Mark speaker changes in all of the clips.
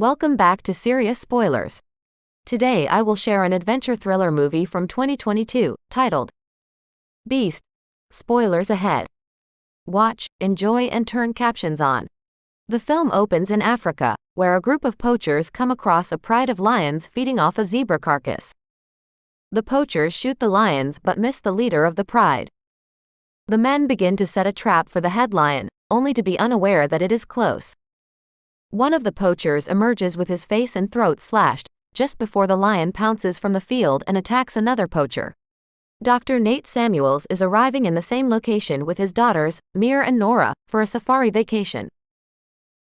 Speaker 1: Welcome back to Serious Spoilers. Today I will share an adventure thriller movie from 2022, titled Beast. Spoilers ahead. Watch, enjoy and turn captions on. The film opens in Africa, where a group of poachers come across a pride of lions feeding off a zebra carcass. The poachers shoot the lions but miss the leader of the pride. The men begin to set a trap for the head lion, only to be unaware that it is close. One of the poachers emerges with his face and throat slashed, just before the lion pounces from the field and attacks another poacher. Dr. Nate Samuels is arriving in the same location with his daughters, Mir and Nora, for a safari vacation.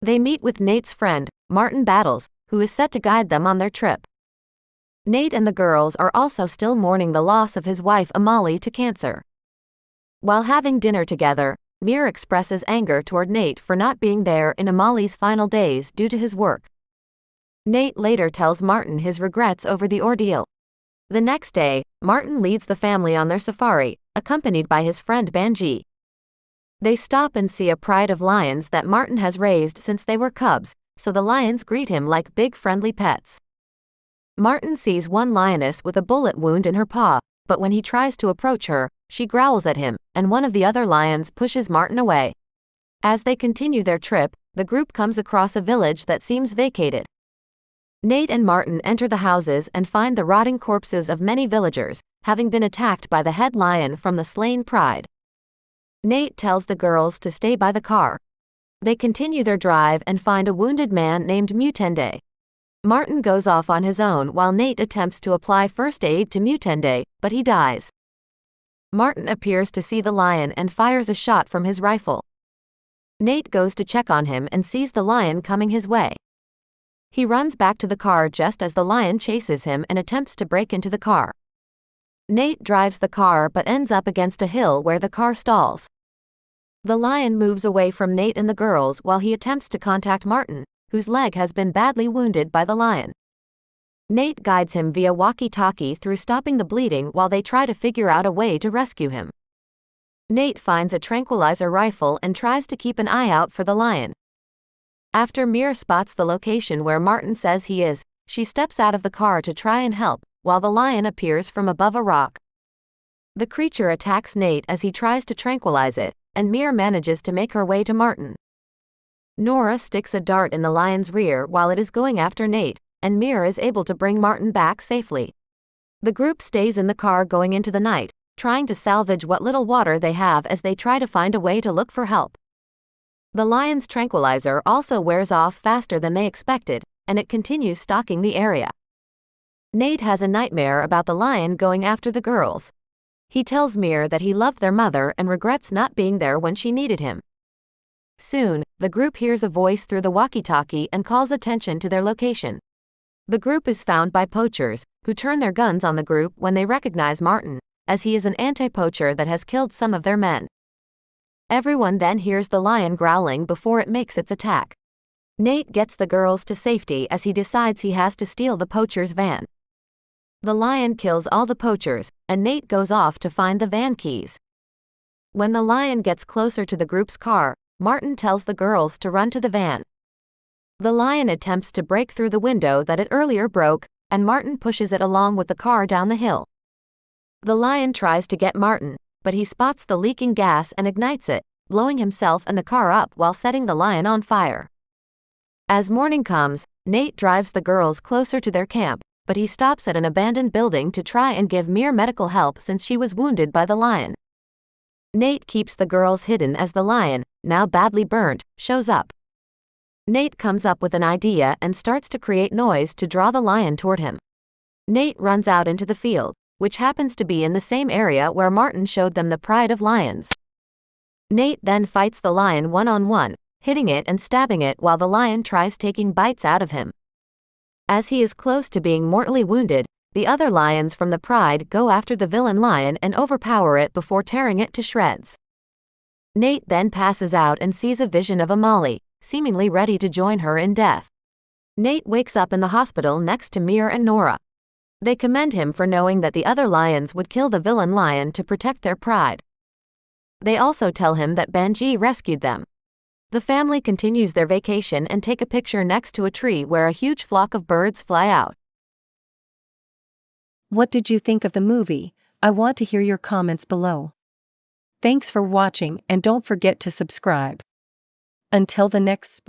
Speaker 1: They meet with Nate's friend, Martin Battles, who is set to guide them on their trip. Nate and the girls are also still mourning the loss of his wife Amali to cancer. While having dinner together, Mir expresses anger toward Nate for not being there in Amali's final days due to his work. Nate later tells Martin his regrets over the ordeal. The next day, Martin leads the family on their safari, accompanied by his friend Banji. They stop and see a pride of lions that Martin has raised since they were cubs, so the lions greet him like big friendly pets. Martin sees one lioness with a bullet wound in her paw, but when he tries to approach her, she growls at him, and one of the other lions pushes Martin away. As they continue their trip, the group comes across a village that seems vacated. Nate and Martin enter the houses and find the rotting corpses of many villagers, having been attacked by the head lion from the slain pride. Nate tells the girls to stay by the car. They continue their drive and find a wounded man named Mutende. Martin goes off on his own while Nate attempts to apply first aid to Mutende, but he dies. Martin appears to see the lion and fires a shot from his rifle. Nate goes to check on him and sees the lion coming his way. He runs back to the car just as the lion chases him and attempts to break into the car. Nate drives the car but ends up against a hill where the car stalls. The lion moves away from Nate and the girls while he attempts to contact Martin, whose leg has been badly wounded by the lion. Nate guides him via walkie-talkie through stopping the bleeding while they try to figure out a way to rescue him. Nate finds a tranquilizer rifle and tries to keep an eye out for the lion. After Mir spots the location where Martin says he is, she steps out of the car to try and help, while the lion appears from above a rock. The creature attacks Nate as he tries to tranquilize it, and Mir manages to make her way to Martin. Nora sticks a dart in the lion's rear while it is going after Nate, and Mir is able to bring Martin back safely. The group stays in the car going into the night, trying to salvage what little water they have as they try to find a way to look for help. The lion's tranquilizer also wears off faster than they expected, and it continues stalking the area. Nate has a nightmare about the lion going after the girls. He tells Mir that he loved their mother and regrets not being there when she needed him. Soon, the group hears a voice through the walkie-talkie and calls attention to their location. The group is found by poachers, who turn their guns on the group when they recognize Martin, as he is an anti-poacher that has killed some of their men. Everyone then hears the lion growling before it makes its attack. Nate gets the girls to safety as he decides he has to steal the poacher's van. The lion kills all the poachers, and Nate goes off to find the van keys. When the lion gets closer to the group's car, Martin tells the girls to run to the van. The lion attempts to break through the window that it earlier broke, and Martin pushes it along with the car down the hill. The lion tries to get Martin, but he spots the leaking gas and ignites it, blowing himself and the car up while setting the lion on fire. As morning comes, Nate drives the girls closer to their camp, but he stops at an abandoned building to try and give Mir medical help since she was wounded by the lion. Nate keeps the girls hidden as the lion, now badly burnt, shows up. Nate comes up with an idea and starts to create noise to draw the lion toward him. Nate runs out into the field, which happens to be in the same area where Martin showed them the pride of lions. Nate then fights the lion one-on-one, hitting it and stabbing it while the lion tries taking bites out of him. As he is close to being mortally wounded, the other lions from the pride go after the villain lion and overpower it before tearing it to shreds. Nate then passes out and sees a vision of Amali, seemingly ready to join her in death. Nate wakes up in the hospital next to Mir and Nora. They commend him for knowing that the other lions would kill the villain lion to protect their pride. They also tell him that Banji rescued them. The family continues their vacation and take a picture next to a tree where a huge flock of birds fly out.
Speaker 2: What did you think of the movie? I want to hear your comments below. Thanks for watching and don't forget to subscribe. Until the next